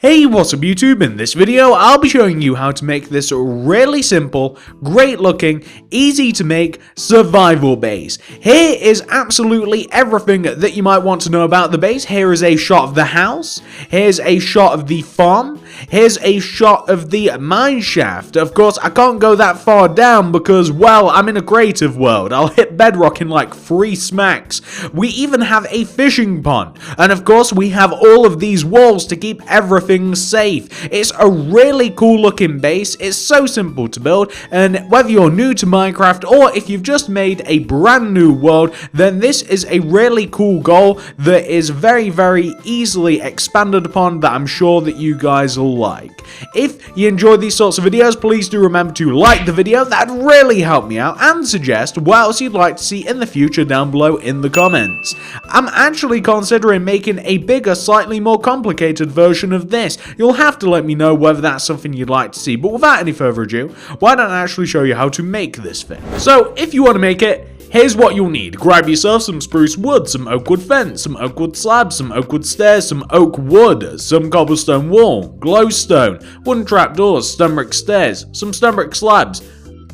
Hey, what's up YouTube? In this video, I'll be showing you how to make this really simple, great looking, easy to make survival base. Here is absolutely everything that you might want to know about the base. Here is a shot of the house, here's a shot of the farm, here's a shot of the mine shaft. Of course, I can't go that far down because, well, I'm in a creative world. I'll hit bedrock in like 3 smacks. We even have a fishing pond, and of course we have all of these walls to keep everything safe. It's a really cool looking base. It's so simple to build, and whether you're new to Minecraft or if you've just made a brand new world, then this is a really cool goal that is very easily expanded upon that I'm sure that you guys will like. If you enjoy these sorts of videos, please do remember to like the video. That'd really help me out, and suggest what else you'd like to see in the future down below in the comments. I'm actually considering making a bigger, slightly more complicated version of this. You'll have to let me know whether that's something you'd like to see, but without any further ado, why don't I actually show you how to make this thing. So, if you want to make it, here's what you'll need. Grab yourself some spruce wood, some oak wood fence, some oak wood slabs, some oak wood stairs, some oak wood, some cobblestone wall, glowstone, wooden trapdoors, stone brick stairs, some stone brick slabs,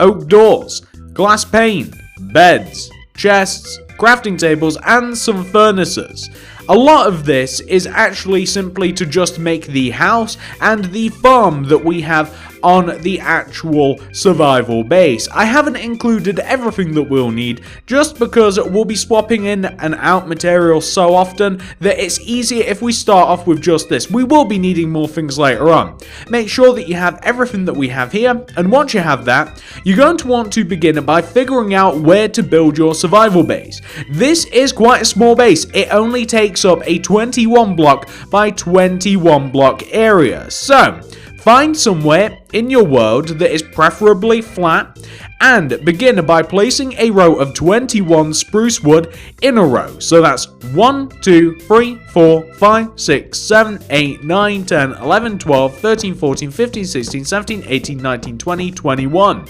oak doors, glass pane, beds, chests, crafting tables, and some furnaces. A lot of this is actually simply to just make the house and the farm that we have on the actual survival base. I haven't included everything that we'll need just because we'll be swapping in and out material so often that it's easier if we start off with just this. We will be needing more things later on. Make sure that you have everything that we have here, and once you have that, you're going to want to begin by figuring out where to build your survival base. This is quite a small base. It only takes up a 21 block by 21 block area. So, find somewhere in your world that is preferably flat and begin by placing a row of 21 spruce wood in a row. So that's 1, 2, 3, 4, 5, 6, 7, 8, 9, 10, 11, 12, 13, 14, 15, 16, 17, 18, 19, 20, 21.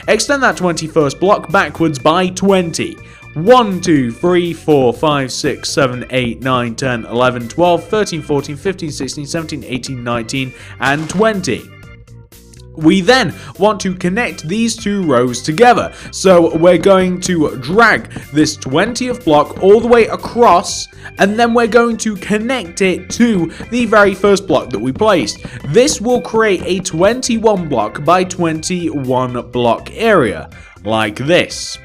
Extend that 21st block backwards by 20. 1, 2, 3, 4, 5, 6, 7, 8, 9, 10, 11, 12, 13, 14, 15, 16, 17, 18, 19, and 20. We then want to connect these two rows together. So we're going to drag this 20th block all the way across, and then we're going to connect it to the very first block that we placed. This will create a 21 block by 21 block area, like this.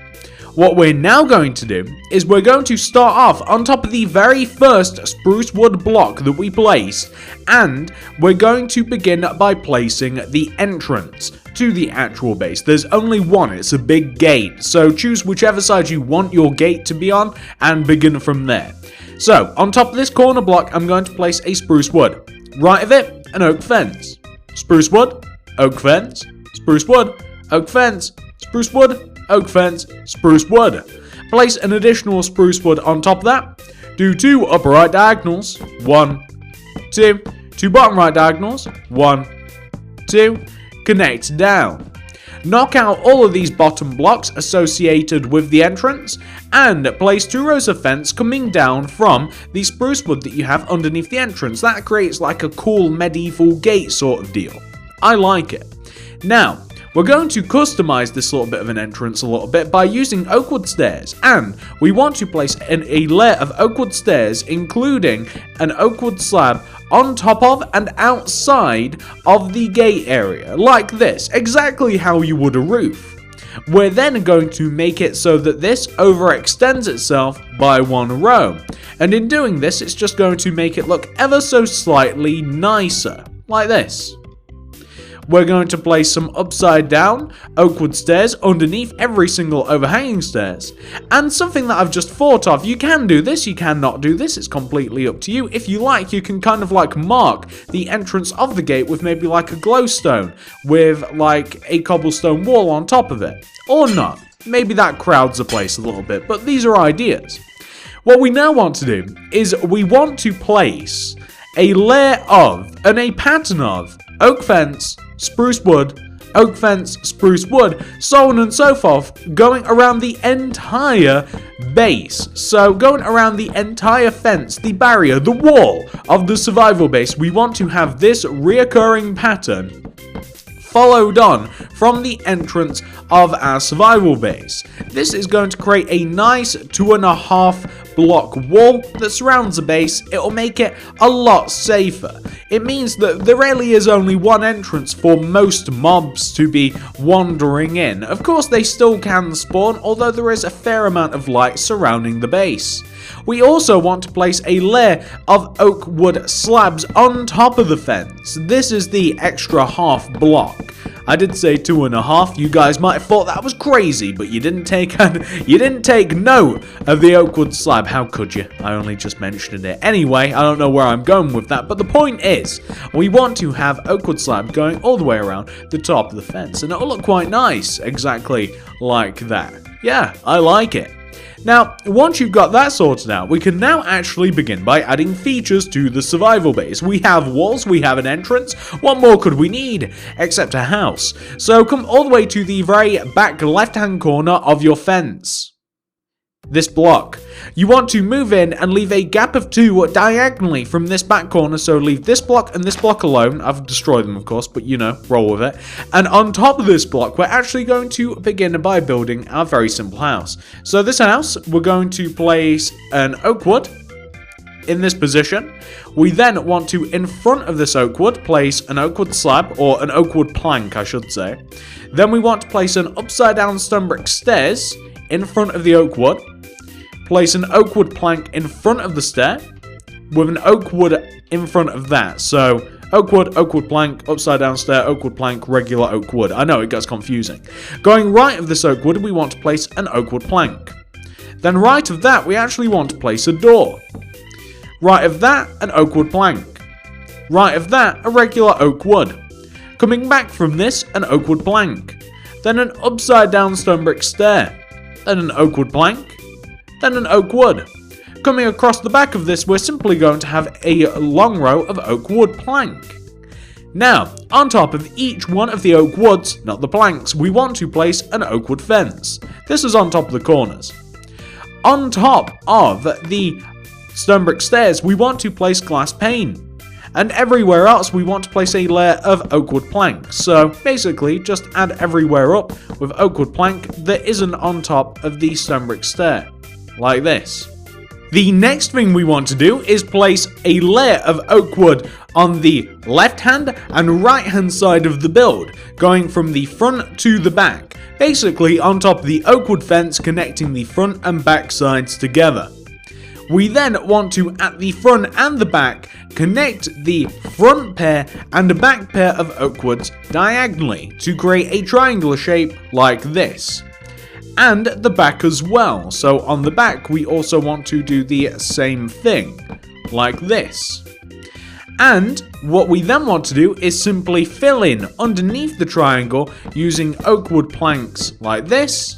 What we're now going to do is we're going to start off on top of the very first spruce wood block that we placed, and we're going to begin by placing the entrance to the actual base. There's only one, it's a big gate, so choose whichever side you want your gate to be on and begin from there. So, on top of this corner block, I'm going to place a spruce wood. Right of it, an oak fence. Spruce wood, oak fence, spruce wood, oak fence, spruce wood, oak fence, spruce wood. Place an additional spruce wood on top of that. Do 2 upper right diagonals. 1, 2. 2 bottom right diagonals. 1, 2. Connect down. Knock out all of these bottom blocks associated with the entrance, and place 2 rows of fence coming down from the spruce wood that you have underneath the entrance. That creates like a cool medieval gate sort of deal. I like it. Now, we're going to customize this little bit of an entrance a little bit by using oak wood stairs, and we want to place a layer of oak wood stairs, including an oak wood slab on top of and outside of the gate area, like this, exactly how you would a roof. We're then going to make it so that this overextends itself by 1 row, and in doing this, it's just going to make it look ever so slightly nicer, like this. We're going to place some upside down oak wood stairs underneath every single overhanging stairs. And something that I've just thought of, you can do this, you cannot do this, it's completely up to you. If you like, you can kind of like mark the entrance of the gate with maybe like a glowstone with like a cobblestone wall on top of it. Or not. Maybe that crowds the place a little bit, but these are ideas. What we now want to do is we want to place a layer of and a pattern of oak fence, spruce wood, oak fence, spruce wood, so on and so forth, going around the entire base. So going around the entire fence, the barrier, the wall of the survival base, we want to have this reoccurring pattern followed on from the entrance of our survival base. This is going to create a nice 2.5 block wall that surrounds the base. It will make it a lot safer. It means that there really is only one entrance for most mobs to be wandering in. Of course, they still can spawn, although there is a fair amount of light surrounding the base. We also want to place a layer of oak wood slabs on top of the fence. This is the extra half block. I did say 2.5. You guys might have thought that was crazy, but you didn't take note of the oak wood slab. How could you? I only just mentioned it. Anyway, I don't know where I'm going with that, but the point is, we want to have oak wood slab going all the way around the top of the fence, and it'll look quite nice, exactly like that. Yeah, I like it. Now, once you've got that sorted out, we can now actually begin by adding features to the survival base. We have walls, we have an entrance. What more could we need? Except a house. So come all the way to the very back left-hand corner of your fence. This block. You want to move in and leave a gap of 2 diagonally from this back corner, so leave this block and this block alone. I've destroyed them, of course, but you know, roll with it. And on top of this block, we're actually going to begin by building our very simple house. So this house, we're going to place an oak wood in this position. We then want to, in front of this oak wood, place an oak wood slab, or an oak wood plank, I should say. Then we want to place an upside down stone brick stairs in front of the oak wood. Place an oak wood plank in front of the stair with an oak wood in front of that. So oak wood plank, upside down stair, oak wood plank, regular oak wood. I know it gets confusing. Going right of this oak wood, we want to place an oak wood plank. Then right of that, we actually want to place a door. Right of that, an oak wood plank. Right of that, a regular oak wood. Coming back from this, an oak wood plank. Then an upside down stone brick stair. Then an oak wood plank. Then an oak wood. Coming across the back of this, we're simply going to have a long row of oak wood plank. Now, on top of each one of the oak woods, not the planks, we want to place an oak wood fence. This is on top of the corners. On top of the stone brick stairs, we want to place glass pane. And everywhere else, we want to place a layer of oak wood plank. So basically, just add everywhere up with oak wood plank that isn't on top of the stone brick stair. Like this. The next thing we want to do is place a layer of oak wood on the left hand and right hand side of the build, going from the front to the back, basically on top of the oak wood fence connecting the front and back sides together. We then want to, at the front and the back, connect the front pair and the back pair of oak woods diagonally to create a triangular shape like this. And the back as well. So on the back, we also want to do the same thing, like this. And what we then want to do is simply fill in underneath the triangle using oak wood planks like this.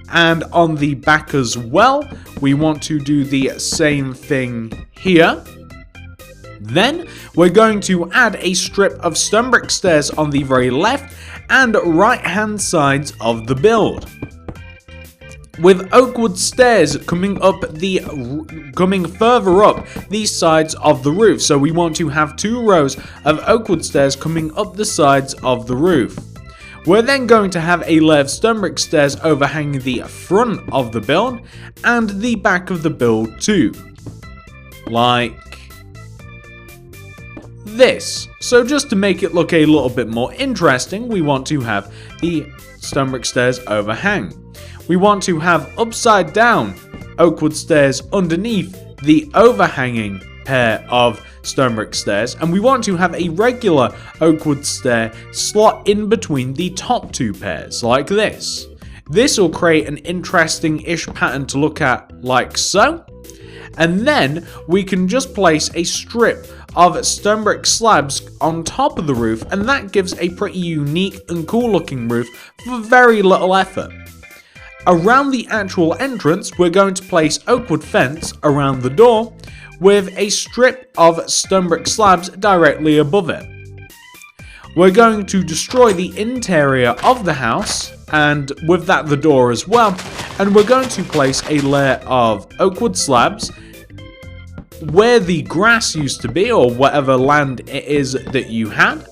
And on the back as well, we want to do the same thing here. Then we're going to add a strip of stone brick stairs on the very left and right hand sides of the build, with oak wood stairs coming further up these sides of the roof. So we want to have 2 rows of oak wood stairs coming up the sides of the roof. We're then going to have a layer of stone brick stairs overhanging the front of the build and the back of the build too, like this. So just to make it look a little bit more interesting, we want to have the stone brick stairs overhang. We want to have upside down oak wood stairs underneath the overhanging pair of stone brick stairs, and we want to have a regular oak wood stair slot in between the top 2 pairs, like this. This will create an interesting-ish pattern to look at, like so. And then we can just place a strip of stone brick slabs on top of the roof, and that gives a pretty unique and cool looking roof for very little effort. Around the actual entrance, we're going to place oak wood fence around the door with a strip of stone brick slabs directly above it. we're going to destroy the interior of the house, and with that the door as well, and we're going to place a layer of oak wood slabs where the grass used to be, or whatever land it is that you had.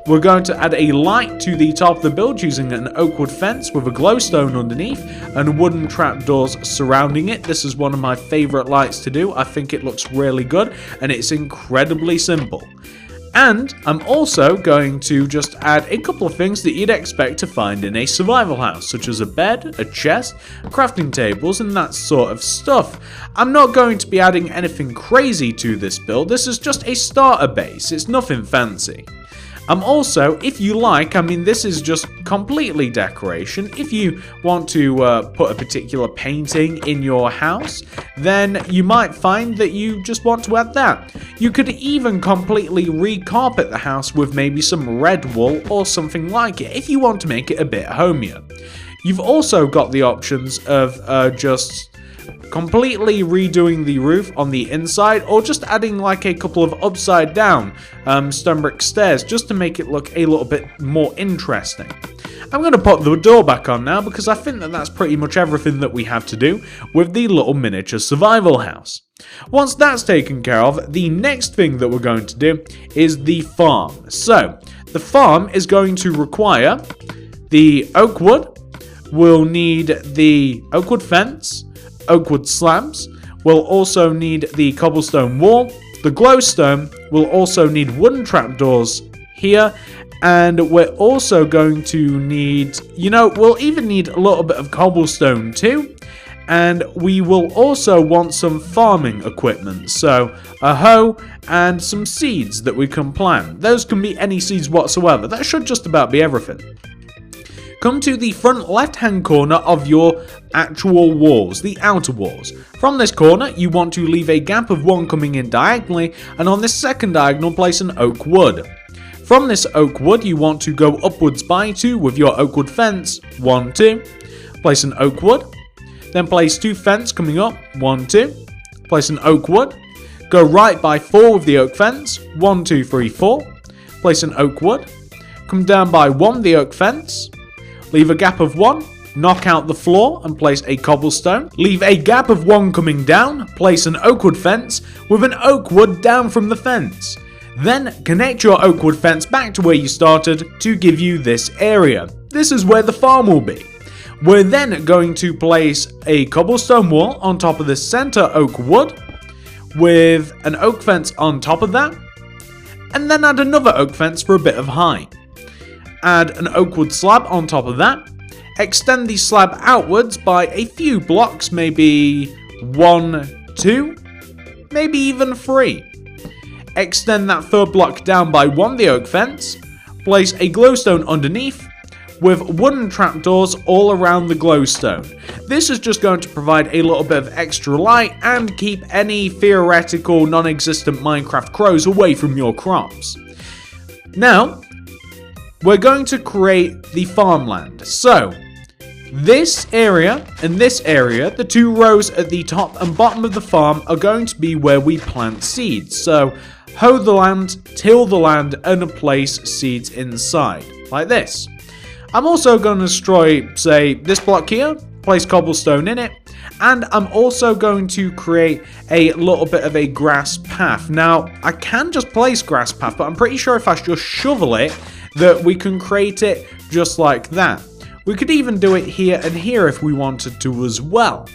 We're going to add a light to the top of the build using an oak wood fence with a glowstone underneath and wooden trapdoors surrounding it. This is one of my favorite lights to do. I think it looks really good and it's incredibly simple. And I'm also going to just add a couple of things that you'd expect to find in a survival house, such as a bed, a chest, crafting tables, and that sort of stuff. I'm not going to be adding anything crazy to this build. This is just a starter base. It's nothing fancy. Also, if you like, I mean, this is just completely decoration. If you want to put a particular painting in your house, then you might find that you just want to add that. You could even completely re-carpet the house with maybe some red wool or something like it if you want to make it a bit homier. You've also got the options of just completely redoing the roof on the inside, or just adding like a couple of upside down stone brick stairs just to make it look a little bit more interesting. I'm going to put the door back on now because I think that that's pretty much everything that we have to do with the little miniature survival house. Once that's taken care of, the next thing that we're going to do is the farm. So the farm is going to require the oak wood, we'll need the oak wood fence, oak wood slabs, we'll also need the cobblestone wall, the glowstone, we'll also need wooden trapdoors here, and we're also going to need, we'll even need a little bit of cobblestone too, and we will also want some farming equipment, so a hoe and some seeds that we can plant. Those can be any seeds whatsoever. That should just about be everything. Come to the front left-hand corner of your actual walls, the outer walls. From this corner, you want to leave a gap of 1 coming in diagonally, and on this second diagonal, place an oak wood. From this oak wood, you want to go upwards by 2 with your oak wood fence, 1, 2. Place an oak wood, then place 2 fence coming up, 1, 2. Place an oak wood, go right by 4 with the oak fence, 1, 2, 3, 4. Place an oak wood, come down by 1 the oak fence, leave a gap of 1, knock out the floor and place a cobblestone. Leave a gap of 1 coming down, place an oak wood fence with an oak wood down from the fence. Then connect your oak wood fence back to where you started to give you this area. This is where the farm will be. We're then going to place a cobblestone wall on top of the center oak wood with an oak fence on top of that, and then add another oak fence for a bit of height. Add an oak wood slab on top of that, extend the slab outwards by a few blocks, maybe 1, 2, maybe even 3. Extend that third block down by 1 the oak fence, place a glowstone underneath with wooden trapdoors all around the glowstone. This is just going to provide a little bit of extra light and keep any theoretical non-existent Minecraft crows away from your crops. Now, we're going to create the farmland. So, this area and this area, the 2 rows at the top and bottom of the farm, are going to be where we plant seeds. So, hoe the land, till the land, and place seeds inside, like this. I'm also going to destroy, say, this block here, place cobblestone in it, and I'm also going to create a little bit of a grass path. Now, I can just place grass path, but I'm pretty sure if I just shovel it, that we can create it just like that. We could even do it here and here if we wanted to as well.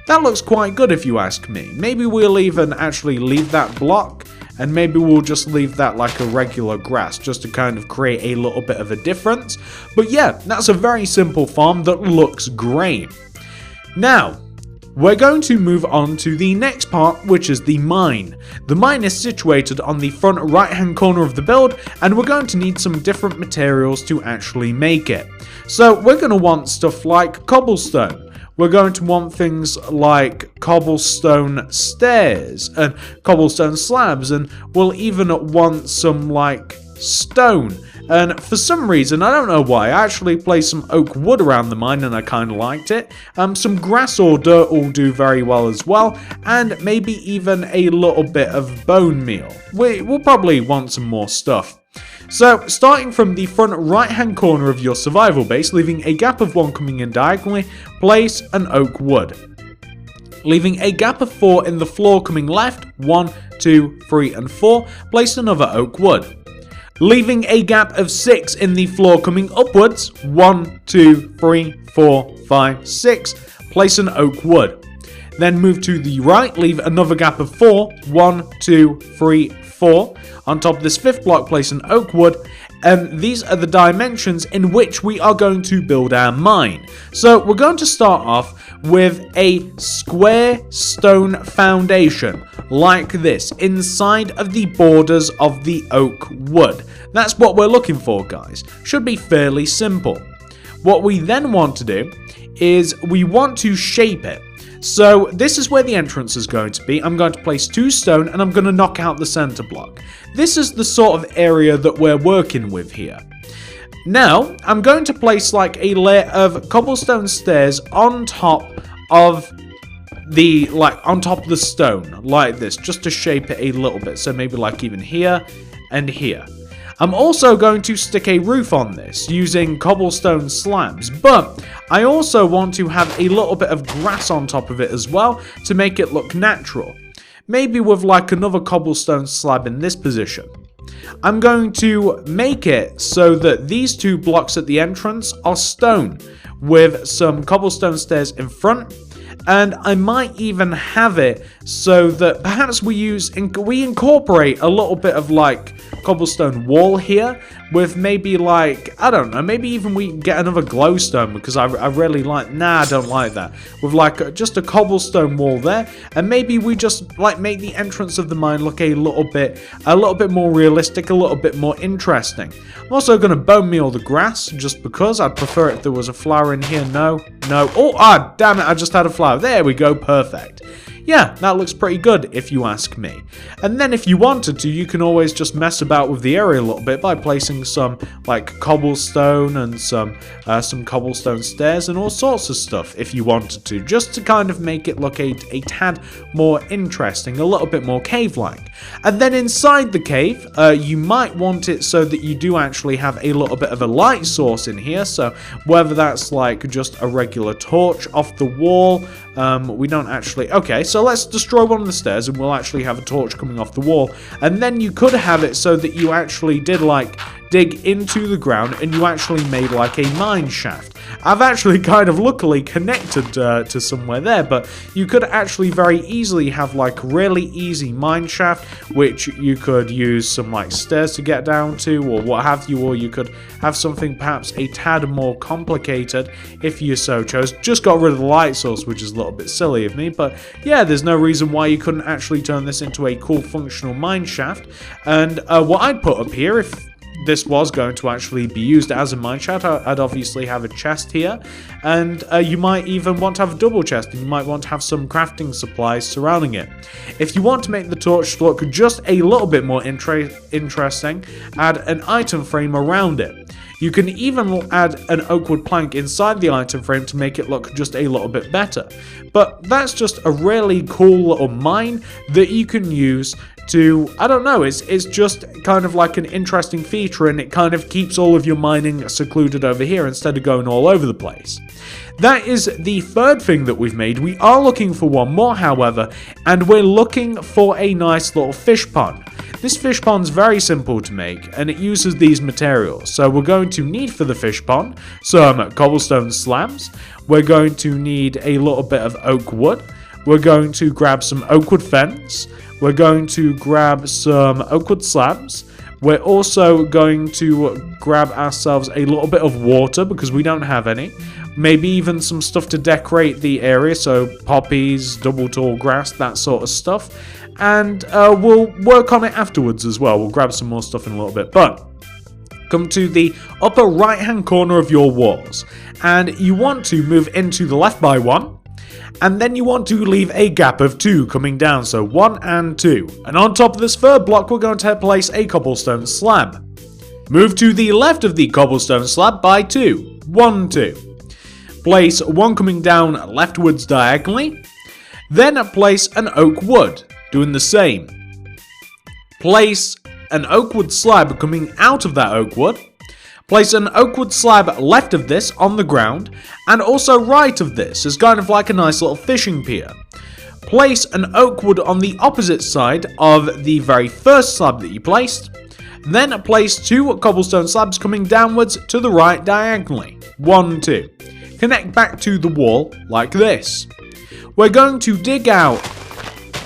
That looks quite good if you ask me. Maybe we'll even actually leave that block, and maybe we'll just leave that like a regular grass just to kind of create a little bit of a difference. But yeah, that's a very simple farm that looks great. Now, we're going to move on to the next part, which is the mine. The mine is situated on the front right hand corner of the build, and we're going to need some different materials to actually make it. So we're going to want stuff like cobblestone. We're going to want things like cobblestone stairs and cobblestone slabs, and we'll even want some like stone. And for some reason, I don't know why, I actually placed some oak wood around the mine and I kind of liked it. Some grass or dirt will do very well as well, and maybe even a little bit of bone meal. We'll probably want some more stuff. So, starting from the front right hand corner of your survival base, leaving a gap of 1 coming in diagonally, place an oak wood. Leaving a gap of 4 in the floor coming left, 1, 2, 3 and 4, place another oak wood. Leaving a gap of 6 in the floor coming upwards, 1, 2, 3, 4, 5, 6, place an oak wood. Then move to the right, leave another gap of 4, 1, 2, 3, 4. On top of this 5th block, place an oak wood. And these are the dimensions in which we are going to build our mine. So we're going to start off with a square stone foundation like this inside of the borders of the oak wood. That's what we're looking for, guys. Should be fairly simple. What we then want to do is we want to shape it. So this is where the entrance is going to be. I'm going to place 2 stone and I'm going to knock out the center block. This is the sort of area that we're working with here. Now, I'm going to place like a layer of cobblestone stairs on top of the stone, like this, just to shape it a little bit. So maybe like even here and here. I'm also going to stick a roof on this using cobblestone slabs, but I also want to have a little bit of grass on top of it as well to make it look natural. Maybe with like another cobblestone slab in this position. I'm going to make it so that these 2 blocks at the entrance are stone with some cobblestone stairs in front. And I might even have it so that perhaps we incorporate a little bit of like cobblestone wall here with maybe like, I don't know, maybe even we get another glowstone because I really like, I don't like that. With like just a cobblestone wall there, and maybe we just like make the entrance of the mine look a little bit more realistic, a little bit more interesting. I'm also going to bone meal the grass just because I'd prefer it if there was a flower in here. No. Oh, damn it, I just had a flower. There we go, perfect. Yeah, that looks pretty good if you ask me. And then if you wanted to, you can always just mess about with the area a little bit by placing some like cobblestone and some cobblestone stairs and all sorts of stuff if you wanted to, just to kind of make it look a tad more interesting, a little bit more cave-like. And then inside the cave, you might want it so that you do actually have a little bit of a light source in here, so whether that's like just a regular torch off the wall, we don't actually, okay, so let's destroy one of the stairs and we'll actually have a torch coming off the wall. And then you could have it so that you actually did like dig into the ground and you actually made like a mine shaft. I've actually kind of luckily connected to somewhere there, but you could actually very easily have like really easy mine shaft, which you could use some like stairs to get down to or what have you, or you could have something perhaps a tad more complicated if you so chose. Just got rid of the light source, which is a little bit silly of me, but yeah, there's no reason why you couldn't actually turn this into a cool functional mine shaft. And what I'd put up here, if this was going to actually be used as a mine shaft, I'd obviously have a chest here, and you might even want to have a double chest, and you might want to have some crafting supplies surrounding it. If you want to make the torch look just a little bit more interesting, add an item frame around it. You can even add an oak wood plank inside the item frame to make it look just a little bit better. But that's just a really cool little mine that you can use to, I don't know, it's just kind of like an interesting feature, and it kind of keeps all of your mining secluded over here instead of going all over the place. That is the third thing that we've made. We are looking for one more, however, and we're looking for a nice little fish pond. This fish pond's very simple to make, and it uses these materials. So we're going to need for the fish pond some cobblestone slabs. We're going to need a little bit of oak wood. We're going to grab some oak wood fence. We're going to grab some oak wood slabs. We're also going to grab ourselves a little bit of water because we don't have any. Maybe even some stuff to decorate the area, so poppies, double tall grass, that sort of stuff. And we'll work on it afterwards as well. We'll grab some more stuff in a little bit. But come to the upper right hand corner of your walls, and you want to move into the left by 1. And then you want to leave a gap of 2 coming down, so 1 and 2. And on top of this third block, we're going to place a cobblestone slab. Move to the left of the cobblestone slab by 2. 1, 2. Place 1 coming down leftwards diagonally. Then place an oak wood, doing the same. Place an oak wood slab coming out of that oak wood. Place an oak wood slab left of this on the ground, and also right of this as kind of like a nice little fishing pier. Place an oak wood on the opposite side of the very first slab that you placed. Then place 2 cobblestone slabs coming downwards to the right diagonally. 1, 2. Connect back to the wall like this. We're going to dig out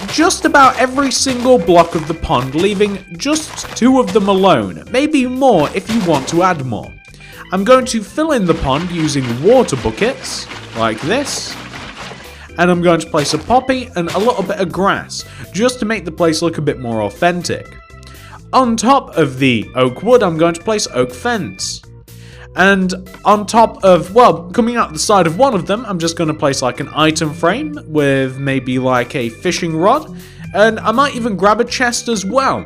just about every single block of the pond, leaving just 2 of them alone, maybe more if you want to add more. I'm going to fill in the pond using water buckets, like this, and I'm going to place a poppy and a little bit of grass, just to make the place look a bit more authentic. On top of the oak wood, I'm going to place oak fence. And on top of, well, coming out the side of one of them, I'm just going to place like an item frame with maybe like a fishing rod. And I might even grab a chest as well.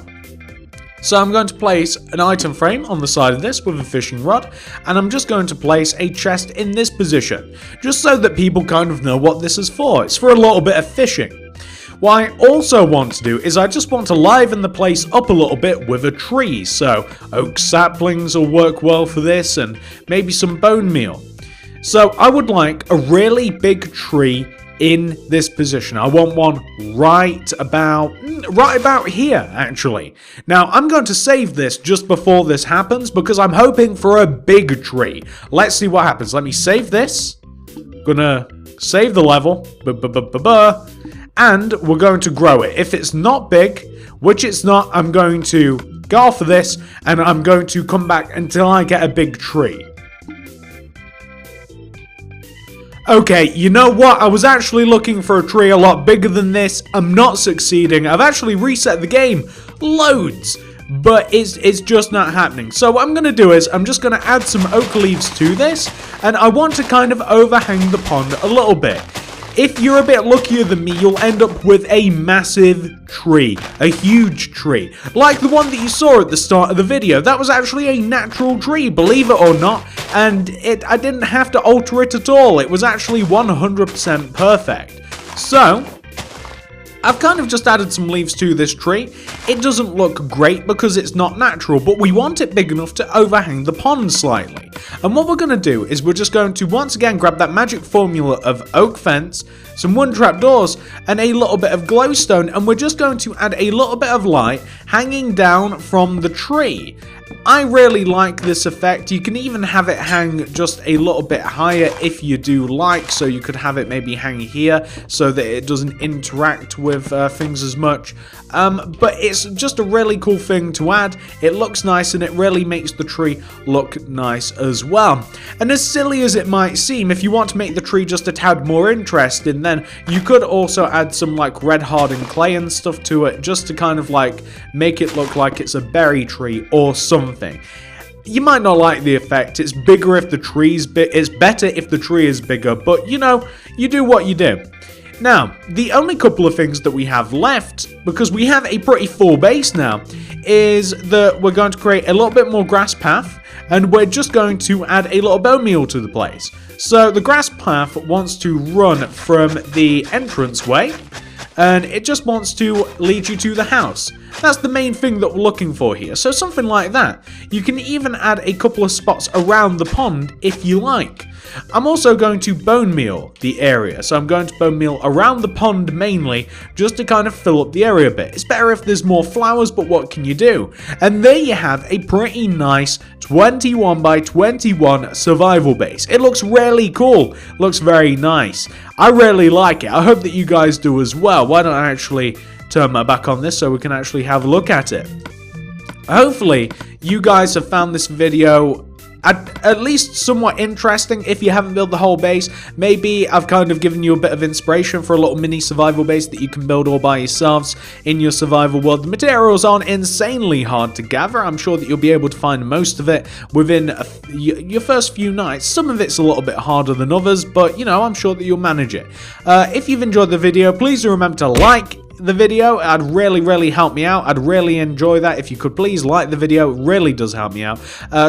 So I'm going to place an item frame on the side of this with a fishing rod. And I'm just going to place a chest in this position, just so that people kind of know what this is for. It's for a little bit of fishing. What I also want to do is I just want to liven the place up a little bit with a tree, so oak saplings will work well for this, and maybe some bone meal. So I would like a really big tree in this position. I want one right about here, actually. Now, I'm going to save this just before this happens, because I'm hoping for a big tree. Let's see what happens. Let me save this. Gonna save the level. And we're going to grow it. If it's not big, which it's not, I'm going to go off of this, and I'm going to come back until I get a big tree. Okay, you know what? I was actually looking for a tree a lot bigger than this. I'm not succeeding. I've actually reset the game loads, but it's just not happening. So what I'm going to do is I'm just going to add some oak leaves to this, and I want to kind of overhang the pond a little bit. If you're a bit luckier than me, you'll end up with a massive tree, a huge tree, like the one that you saw at the start of the video. That was actually a natural tree, believe it or not, and I didn't have to alter it at all. It was actually 100% perfect. So I've kind of just added some leaves to this tree. It doesn't look great because it's not natural, but we want it big enough to overhang the pond slightly. And what we're going to do is we're just going to once again grab that magic formula of oak fence, some wooden trapdoors, and a little bit of glowstone, and we're just going to add a little bit of light hanging down from the tree. I really like this effect. You can even have it hang just a little bit higher if you do like, so you could have it maybe hang here so that it doesn't interact with things as much. But it's just a really cool thing to add. It looks nice and it really makes the tree look nice as well. And as silly as it might seem, if you want to make the tree just a tad more interesting, then you could also add some like red hardened clay and stuff to it, just to kind of like make it look like it's a berry tree or something. You might not like the effect. It's bigger if the tree's big. It's better if the tree is bigger, but you know, you do what you do. Now, the only couple of things that we have left, because we have a pretty full base now, is that we're going to create a little bit more grass path, and we're just going to add a little bone meal to the place. So the grass path wants to run from the entranceway, and it just wants to lead you to the house. That's the main thing that we're looking for here, so something like that. You can even add a couple of spots around the pond if you like. I'm also going to bone meal the area, so I'm going to bone meal around the pond mainly, just to kind of fill up the area a bit. It's better if there's more flowers, but what can you do? And there you have a pretty nice 21 by 21 survival base. It looks really cool, looks very nice. I really like it. I hope that you guys do as well. Why don't I actually turn my back on this so we can actually have a look at it? Hopefully you guys have found this video at least somewhat interesting. If you haven't built the whole base, maybe I've kind of given you a bit of inspiration for a little mini survival base that you can build all by yourselves in your survival world. The materials aren't insanely hard to gather. I'm sure that you'll be able to find most of it within your first few nights. Some of it's a little bit harder than others, but you know, I'm sure that you'll manage it. If you've enjoyed the video, please do remember to like, the video, I'd really help me out. I'd really enjoy that if you could please like the video. It really does help me out.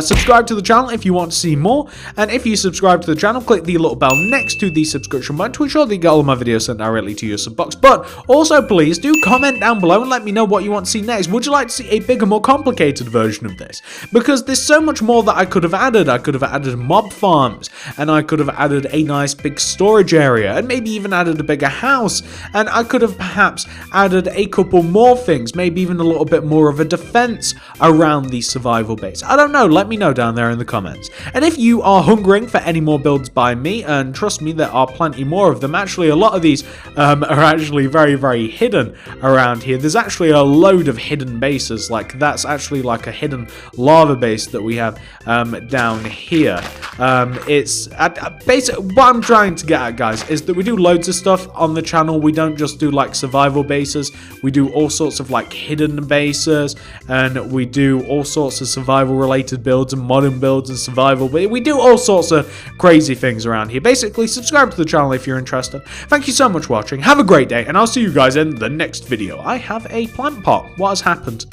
Subscribe to the channel if you want to see more, and if you subscribe to the channel, click the little bell next to the subscription button to ensure that you get all of my videos sent directly to your sub box. But also please do comment down below and let me know what you want to see next. Would you like to see a bigger, more complicated version of this? Because there's so much more that I could have added. I could have added mob farms, and I could have added a nice big storage area, and maybe even added a bigger house, and I could have perhaps added a couple more things, maybe even a little bit more of a defense around the survival base. I don't know, let me know down there in the comments. And if you are hungering for any more builds by me, and trust me, there are plenty more of them. Actually, a lot of these are actually very hidden around here. There's actually a load of hidden bases, like that's actually like a hidden lava base that we have down here. It's basically what I'm trying to get at, guys, is that we do loads of stuff on the channel. We don't just do like survival bases, we do all sorts of like hidden bases, and we do all sorts of survival related builds and modern builds and survival, but we do all sorts of crazy things around here. Basically, subscribe to the channel if you're interested. Thank you so much for watching, have a great day, and I'll see you guys in the next video. I have a plant pot. What has happened?